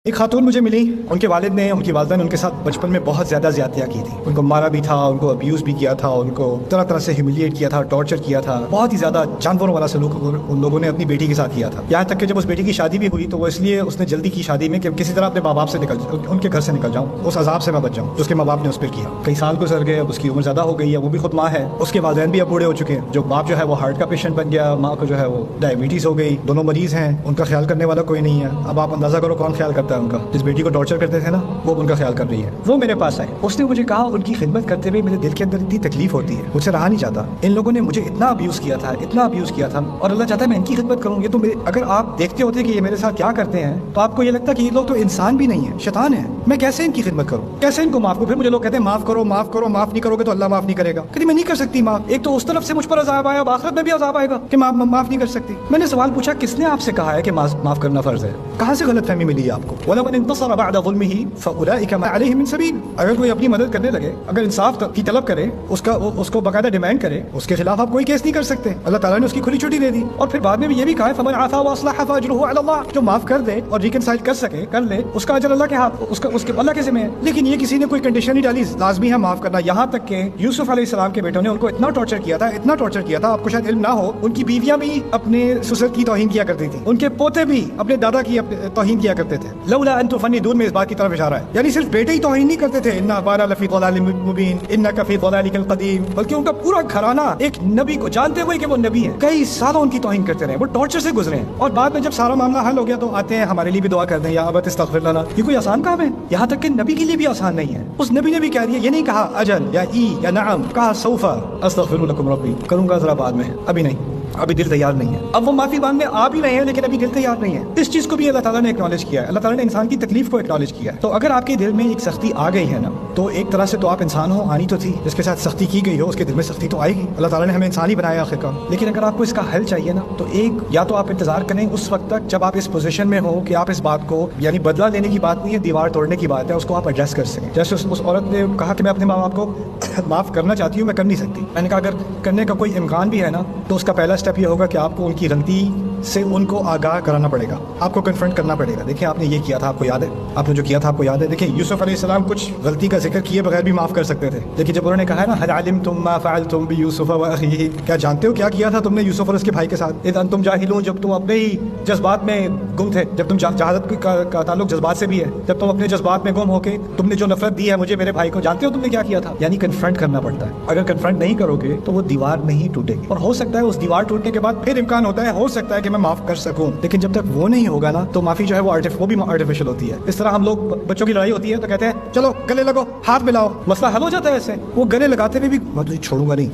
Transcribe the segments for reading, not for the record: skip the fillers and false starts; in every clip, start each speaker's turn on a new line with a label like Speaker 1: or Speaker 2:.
Speaker 1: ایک خاتون مجھے ملی، ان کے والد نے، ان کی والدہ نے ان کے ساتھ بچپن میں بہت زیادہ زیادتیاں کی تھی، ان کو مارا بھی تھا، ان کو ابیوز بھی کیا تھا، ان کو طرح طرح سے ہیوملیٹ کیا تھا، ٹارچر کیا تھا، بہت ہی زیادہ جانوروں والا سلوک ان لوگوں نے اپنی بیٹی کے ساتھ کیا تھا. یہاں تک کہ جب اس بیٹی کی شادی بھی ہوئی تو وہ اس لیے اس نے جلدی کی شادی میں کہ کسی طرح اپنے ماں باپ سے ان کے گھر سے نکل جاؤں، اس عذاب سے میں بچ جاؤں جو اس کے ماں باپ نے اس پر کیا. کئی سال گزر گئے، اب اس کی عمر زیادہ ہو گئی ہے، وہ بھی خود ماں ہے، اس کے والدین بھی اب بوڑھے ہو چکے ہیں. جو باپ جو ہے وہ ہارٹ کا پیشنٹ بن گیا، ماں کو جو ہے وہ ڈائبٹیز ہو گئی، دونوں مریض ہیں، ان کا خیال کرنے والا کوئی نہیں ہے. اب آپ اندازہ کرو کون خیال کرتا ہے ان کا. جس بیٹی کو ٹارچر کرتے تھے نا وہ ان کا خیال کر رہی ہے. وہ میرے پاس آئے، اس نے مجھے کہا ان کی خدمت کرتے ہوئے میرے دل کے اندر اتنی تکلیف ہوتی ہے، مجھ سے رہا نہیں جاتا. ان لوگوں نے مجھے اتنا ابیوز کیا تھا، اتنا ابیوز کیا تھا، اور اللہ چاہتا ہے میں ان کی خدمت کروں. یہ تو اگر آپ دیکھتے ہوتے کہ یہ میرے ساتھ کیا کرتے ہیں تو آپ کو یہ لگتا کہ یہ لوگ تو انسان بھی نہیں ہے، شیطان ہے. میں کیسے ان کی خدمت کروں، کیسے ان کو معاف کروں؟ پھر مجھے لوگ کہتے ہیں معاف کرو معاف کرو، معاف نہیں کرو گے تو اللہ معاف نہیں کرے گا. کہتی میں نہیں کر سکتی معاف. ایک تو اس طرف سے مجھ پر عذاب آیا، اب آخرت میں بھی عذاب آئے گا کہ معاف نہیں کر سکتی. میں نے سوال پوچھا کس نے آپ سے کہا ہے کہ معاف کرنا فرض ہے؟ کہاں سے غلط فہمی ملی آپ کو؟ وَلَمَنِ انتَصَرَ بَعْدَ ظُلْمِهِ فَأُولَٰئِكَ مَا عَلَيْهِم مِّن سَبِيلٍ. اگر کوئی اپنی مدد کرنے لگے، اگر انصاف کی طلب کرے، اس کو باقاعدہ ڈیمانڈ کرے، اس کے خلاف آپ کوئی کیس نہیں کر سکتے. اللہ تعالیٰ نے اس کی کھلی چھٹی دے دی. اور پھر بعد میں بھی یہ بھی کہا ہے فَمَنْ عَفَا وَأَصْلَحَ فَأَجْرُهُ عَلَى اللَّهِ. جو معاف کر دے اور ریکنسائل کر سکے، کر لے، اس کا اجر اللہ کے ہاتھ، اس کے اللہ کے ذمہ ہے. لیکن یہ کسی نے کوئی کنڈیشن نہیں ڈالی، لازمی ہے معاف کرنا. یہاں تک کہ یوسف علیہ السلام کے بیٹوں نے ان کو اتنا ٹارچر کیا تھا، اتنا ٹارچر کیا تھا، آپ کو شاید علم نہ ہو، ان کی بیویاں بھی اپنے سسر کی توہین کیا کرتی تھیں، ان کے پوتے بھی اپنے دادا کی توہین کیا کرتے تھے. لولا ان تفندون میں اس بات کی طرف اشارہ ہے، یعنی صرف بیٹے ہی توہین نہیں کرتے تھے، ان ابانا لفی ضلال مبین انک فی ضلالک القدیم، بلکہ ان کا پورا گھرانہ ایک نبی کو جانتے ہوئے کہ وہ نبی ہے کئی سالوں ان کی توہین کرتے رہے، وہ ٹارچر سے گزرے ہیں. اور بعد میں جب سارا معاملہ حل ہو گیا تو آتے ہیں ہمارے لیے بھی دعا کر دیں یا ابت استغفر لنا. یہ کوئی آسان کام ہے؟ یہاں تک کہ نبی کے لیے بھی آسان نہیں ہے. اس نبی نے بھی کہہ دیا، یہ نہیں کہا اجل یا ای یا نعم، کہا سوف استغفر لکم ربی، کروں گا ذرا بعد میں، ابھی نہیں، ابھی دل تیار نہیں ہے. اب وہ معافی مانگنے آ بھی رہے ہیں لیکن ابھی دل تیار نہیں ہے. اس چیز کو بھی اللہ تعالیٰ نے اکنالج کیا ہے، اللہ تعالیٰ نے انسان کی تکلیف کو اکنالج کیا ہے. تو اگر آپ کے دل میں ایک سختی آ گئی ہے نا تو ایک طرح سے تو آپ انسان ہو، آنی تو تھی، جس کے ساتھ سختی کی گئی ہو اس کے دل میں سختی تو آئے گی. اللہ تعالیٰ نے ہمیں انسان ہی بنایا آخر کار. لیکن اگر آپ کو اس کا حل چاہیے نا تو ایک یا تو آپ انتظار کریں اس وقت تک جب آپ اس پوزیشن میں ہو کہ آپ اس بات کو، یعنی بدلہ لینے کی بات نہیں ہے، دیوار توڑنے کی بات ہے، اس کو آپ ایڈریس کر سکیں. جیسے اس عورت نے کہا کہ میں اپنے ماں باپ کو معاف کرنا چاہتی ہوں، میں کر نہیں سکتی. میں نے کہا اگر کرنے کا کوئی امکان بھی ہے نا تو اس کا پہلا اسٹیپ یہ ہوگا کہ آپ کو ان کی غلطی سے ان کو آگاہ کرانا پڑے گا، آپ کو کنفرنٹ کرنا پڑے گا. دیکھیں آپ نے یہ کیا تھا، آپ کو یاد ہے، آپ نے جو کیا تھا آپ کو یاد ہے. دیکھیں یوسف علیہ السلام کچھ غلطی کا ذکر کیے بغیر بھی معاف کر سکتے تھے، لیکن جب انہوں نے کہا ہے نا هل علمتم ما فعلتم بيوسف واخيه، کیا جانتے ہو کیا کیا تھا تم نے یوسف اور اس کے بھائی کے ساتھ؟ اذ انتم جاہلون، جب تم اپنے ہی جذبات میں گم تھے، جب تم جہالت کا تعلق جذبات سے بھی ہے، جب تم اپنے جذبات میں گم ہو کے تم نے جو نفرت دی ہے مجھے، میرے بھائی کو، جانتے ہو تم نے کیا کیا تھا؟ یعنی کنفرنٹ کرنا پڑتا ہے. اگر کنفرنٹ نہیں کرو گے تو وہ دیوار نہیں ٹوٹے گی، اور ہو سکتا ہے اس دیوار ٹوٹنے کے بعد پھر امکان ہوتا ہے، ہو سکتا ہے کہ میں معاف کر سکوں، لیکن جب تک وہ نہیں ہوگا نا تو معافی جو ہے وہ بھی آرٹیفیشل ہوتی ہے. اس طرح ہم لوگ بچوں کی لڑائی ہوتی ہے تو کہتے ہیں چلو گلے لگو، ہاتھ ملاؤ، مسئلہ حل ہو جاتا ہے. ایسے وہ گلے لگاتے ہوئے بھی میں تجھے چھوڑوں گا نہیں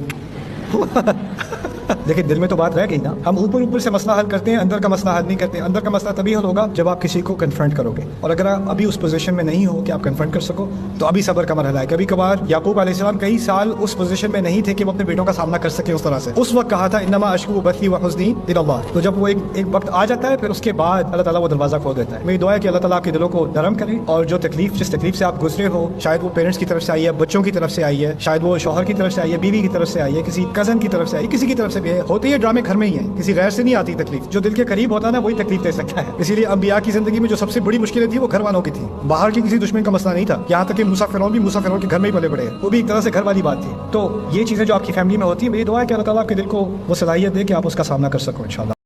Speaker 1: لیکن دل میں تو بات رہ گئی نا. ہم اوپر سے مسئلہ حل کرتے ہیں، اندر کا مسئلہ حل نہیں کرتے. اندر کا مسئلہ تبھی حل ہوگا جب آپ کسی کو کنفرنٹ کرو گے. اور اگر آپ ابھی اس پوزیشن میں نہیں ہو کہ آپ کنفرنٹ کر سکو تو ابھی صبر کا مرحلہ ہے. کبھی کبھار یعقوب علیہ السلام کئی سال اس پوزیشن میں نہیں تھے کہ وہ اپنے بیٹوں کا سامنا کر سکے اس طرح سے. اس وقت کہا تھا انما اشکو بثی وحزنی الی اللہ. تو جب وہ ایک وقت آ جاتا ہے پھر اس کے بعد اللہ تعالیٰ وہ دروازہ کھول دیتا ہے. میری دعا ہے کہ اللہ تعالیٰ آپ کے دلوں کو نرم کرے، اور جو جس تکلیف سے آپ گزرے ہو، شاید وہ پیرنٹس کی طرف سے آئی ہے، بچوں کی طرف سے آئی ہے، شاید وہ شوہر کی طرف سے آئی ہے، بیوی کی طرف سے آئی ہے، کسی کزن کی طرف سے آئی ہے، کسی کی طرف سے بھی ہے. ہوتی ہے ڈرامے گھر میں ہی ہے، کسی غیر سے نہیں آتی تکلیف. جو دل کے قریب ہوتا ہے نا وہی تکلیف دے سکتا ہے. اسی لیے انبیاء کی زندگی میں جو سب سے بڑی مشکلیں تھی وہ گھر والوں کی تھی، باہر کی کسی دشمن کا مسئلہ نہیں تھا. یہاں تک کہ موسیٰ فرعون کے گھر میں ہی پلے بڑے، وہ بھی ایک طرح سے گھر والی بات تھی. تو یہ چیزیں جو آپ کی فیملی میں ہوتی ہیں، میری دعا ہے کہ اللہ تعالیٰ آپ کے دل کو وہ صلاحیت دے کہ آپ اس کا سامنا کر سکو انشاءاللہ.